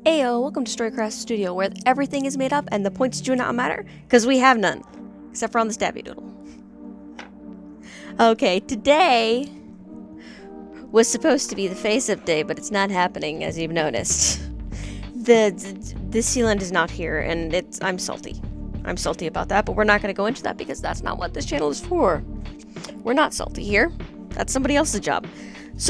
Ayo, welcome to Storycraft Studio, where everything is made up and the points do not matter, because we have none. Except for on the stabby doodle. Okay, today was supposed to be the face-up day, but it's not happening, as you've noticed. The sealant is not here, and I'm salty. I'm salty about that, but we're not going to go into that because that's not what this channel is for. We're not salty here. That's somebody else's job.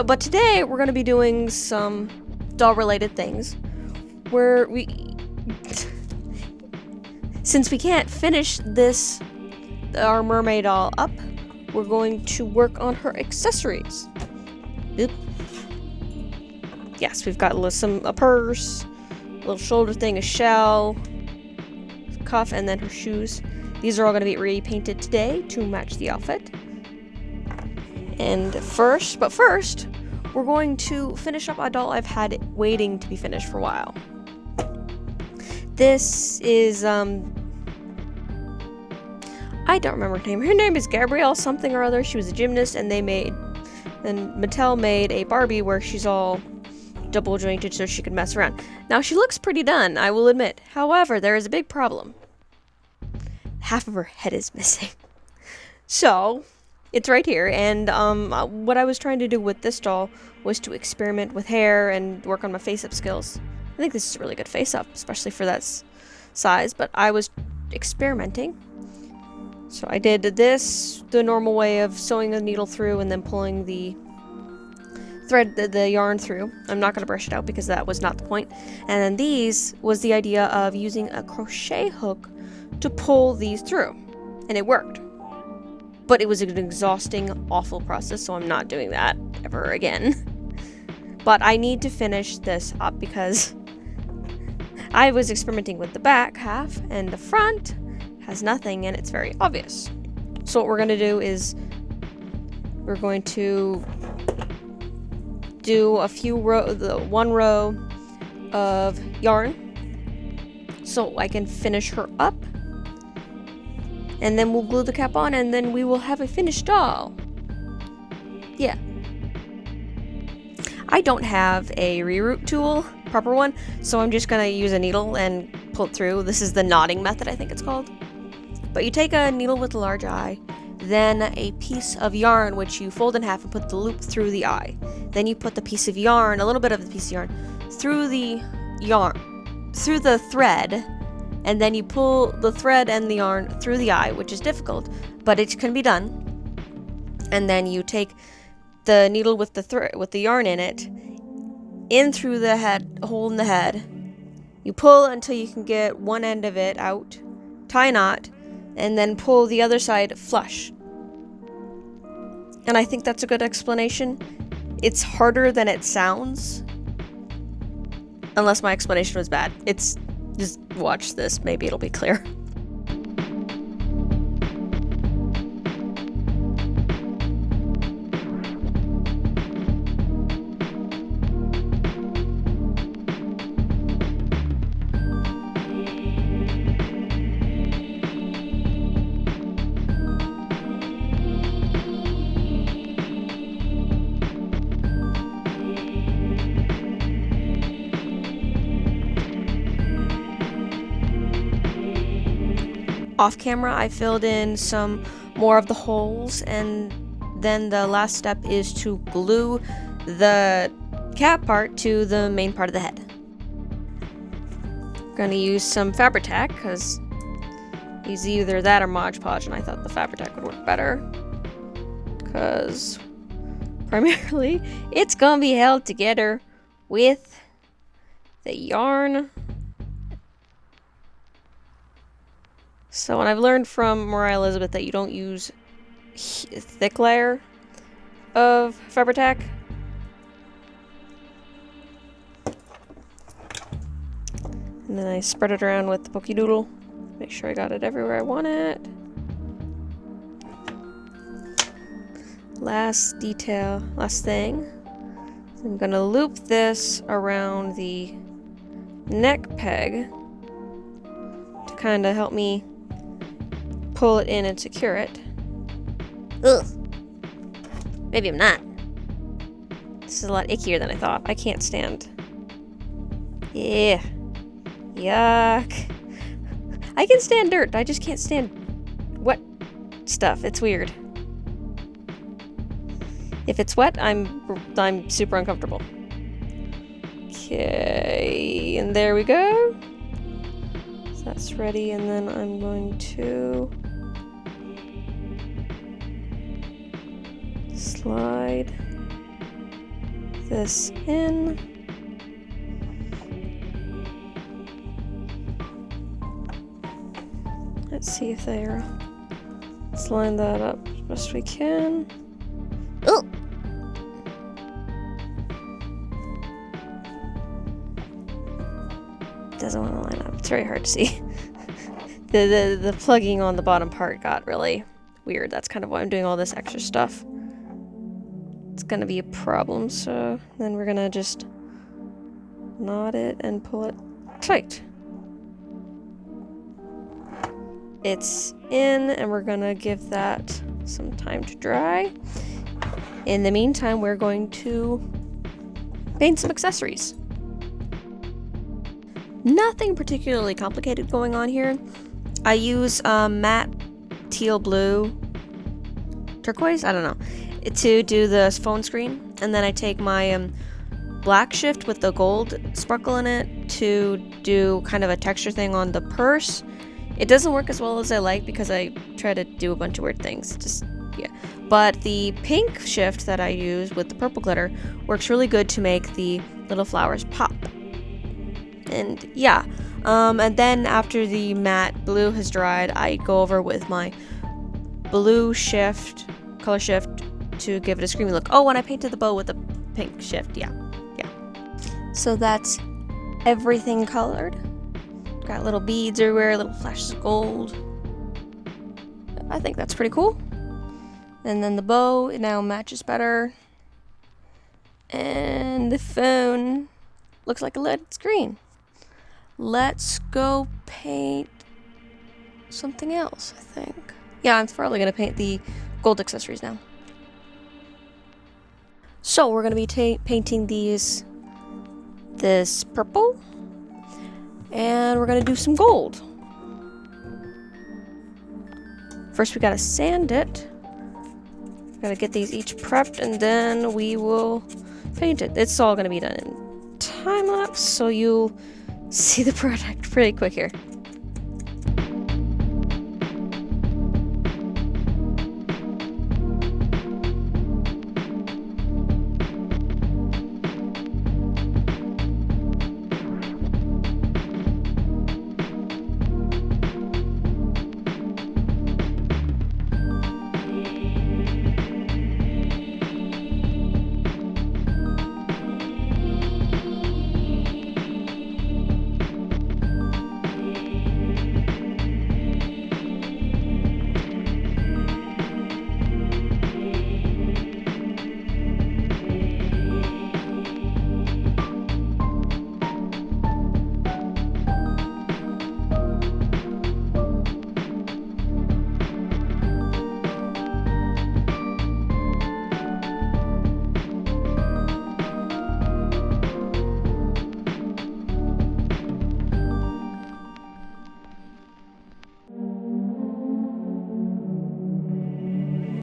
But today we're going to be doing some doll-related things. Since we can't finish our mermaid doll up, we're going to work on her accessories. Oop. Yes, we've got a purse, a little shoulder thing, a shell, cuff, and then her shoes. These are all going to be repainted today to match the outfit. And first, we're going to finish up a doll I've had waiting to be finished for a while. This is, I don't remember her name. Her name is Gabrielle something or other. She was a gymnast, and Mattel made a Barbie where she's all double jointed so she could mess around. Now, she looks pretty done, I will admit. However, there is a big problem. Half of her head is missing. So, it's right here, and what I was trying to do with this doll was to experiment with hair and work on my face-up skills. I think this is a really good face-up, especially for that size, but I was experimenting. So I did this the normal way of sewing a needle through and then pulling the yarn through. I'm not going to brush it out because that was not the point. And then these was the idea of using a crochet hook to pull these through, and it worked. But it was an exhausting, awful process, so I'm not doing that ever again. But I need to finish this up because I was experimenting with the back half, and the front has nothing, and it's very obvious. So what we're going to do is we're going to do one row of yarn so I can finish her up. And then we'll glue the cap on, and then we will have a finished doll. Yeah. I don't have a reroute tool, proper one, so I'm just gonna use a needle and pull it through. This is the knotting method, I think it's called. But you take a needle with a large eye, then a piece of yarn which you fold in half and put the loop through the eye. Then you put the piece of yarn, a little bit of the piece of yarn, through the thread, and then you pull the thread and the yarn through the eye, which is difficult, but it can be done. And then you take the needle with the yarn in it, in through the hole in the head. You pull until you can get one end of it out, tie a knot, and then pull the other side flush. And I think that's a good explanation. It's harder than it sounds, unless my explanation was bad. Just watch this, maybe it'll be clear. Off camera, I filled in some more of the holes, and then the last step is to glue the cap part to the main part of the head. I'm gonna use some Fabri-Tac because it's either that or Mod Podge, and I thought the Fabri-Tac would work better because primarily it's gonna be held together with the yarn. So, and I've learned from Mariah Elizabeth that you don't use a thick layer of Fabri-Tac. And then I spread it around with the Pokey Doodle. Make sure I got it everywhere I want it. Last thing. I'm gonna loop this around the neck peg to kind of help me pull it in and secure it. Ugh. Maybe I'm not. This is a lot ickier than I thought. I can't stand Yeah. Yuck. I can stand dirt. I just can't stand wet stuff. It's weird. If it's wet, I'm super uncomfortable. Okay, and there we go. So that's ready, and then I'm going to slide this in. Let's see if they're... Let's line that up as best we can. Oh! Doesn't want to line up. It's very hard to see. The plugging on the bottom part got really weird. That's kind of why I'm doing all this extra stuff. It's gonna be a problem, so then we're gonna just knot it and pull it tight. It's in, and we're gonna give that some time to dry. In the meantime, we're going to paint some accessories. Nothing particularly complicated going on here. I use matte teal blue turquoise, I don't know, to do the phone screen, and then I take my black shift with the gold sparkle in it to do kind of a texture thing on the purse. It doesn't work as well as I like because I try to do a bunch of weird things. Just, yeah. But the pink shift that I use with the purple glitter works really good to make the little flowers pop. And yeah. And then after the matte blue has dried, I go over with my blue shift, color shift, to give it a screamy look. Oh, and I painted the bow with the pink shift. Yeah. So that's everything colored. Got little beads everywhere, little flashes of gold. I think that's pretty cool. And then the bow now matches better. And the phone looks like a LED screen. Let's go paint something else, I think. Yeah, I'm probably gonna paint the gold accessories now. So we're gonna be painting this purple. And we're gonna do some gold. First we gotta sand it. Gotta get these each prepped, and then we will paint it. It's all gonna be done in time lapse, so you'll see the product pretty quick here.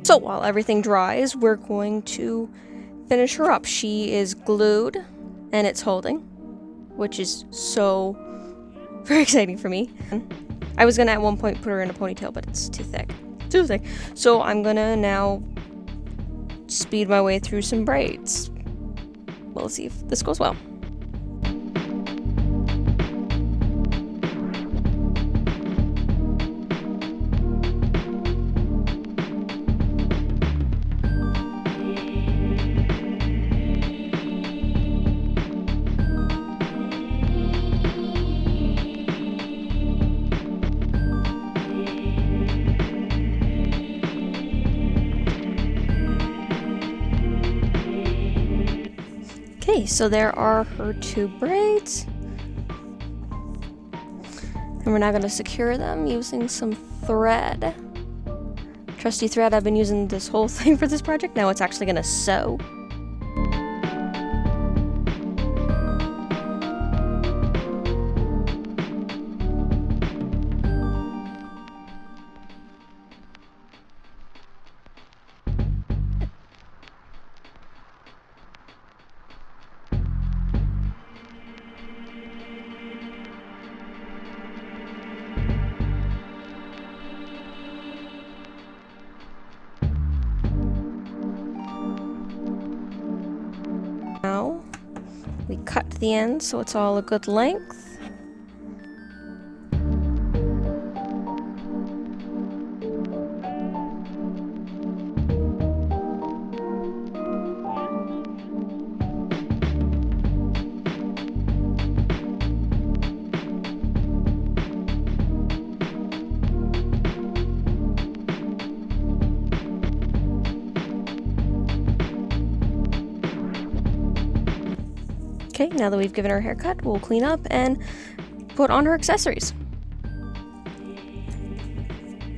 So while everything dries, we're going to finish her up. She is glued and it's holding, which is so very exciting for me. I was gonna at one point put her in a ponytail, but it's too thick. So I'm gonna now speed my way through some braids. We'll see if this goes well. Okay, so there are her two braids. And we're now going to secure them using some thread. Trusty thread I've been using this whole thing for this project. Now it's actually going to sew. to the end so it's all a good length. Okay, now that we've given her a haircut, we'll clean up and put on her accessories.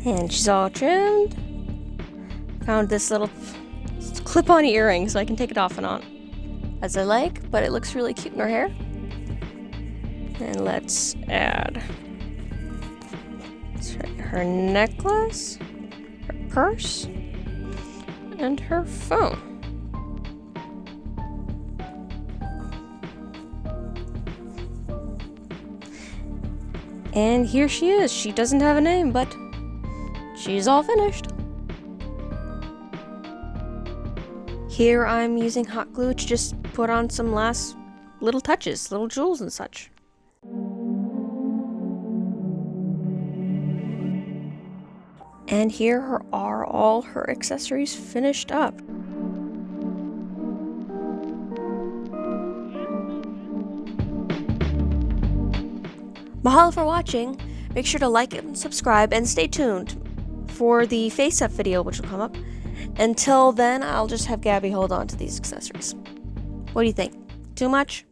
And she's all trimmed. Found this little clip-on earring so I can take it off and on as I like, but it looks really cute in her hair. And let's add her necklace, her purse, and her phone. And here she is. She doesn't have a name, but she's all finished. Here I'm using hot glue to just put on some last little touches, little jewels and such. And here are all her accessories finished up. Mahalo for watching. Make sure to like and subscribe and stay tuned for the face-up video which will come up. Until then, I'll just have Gabby hold on to these accessories. What do you think? Too much?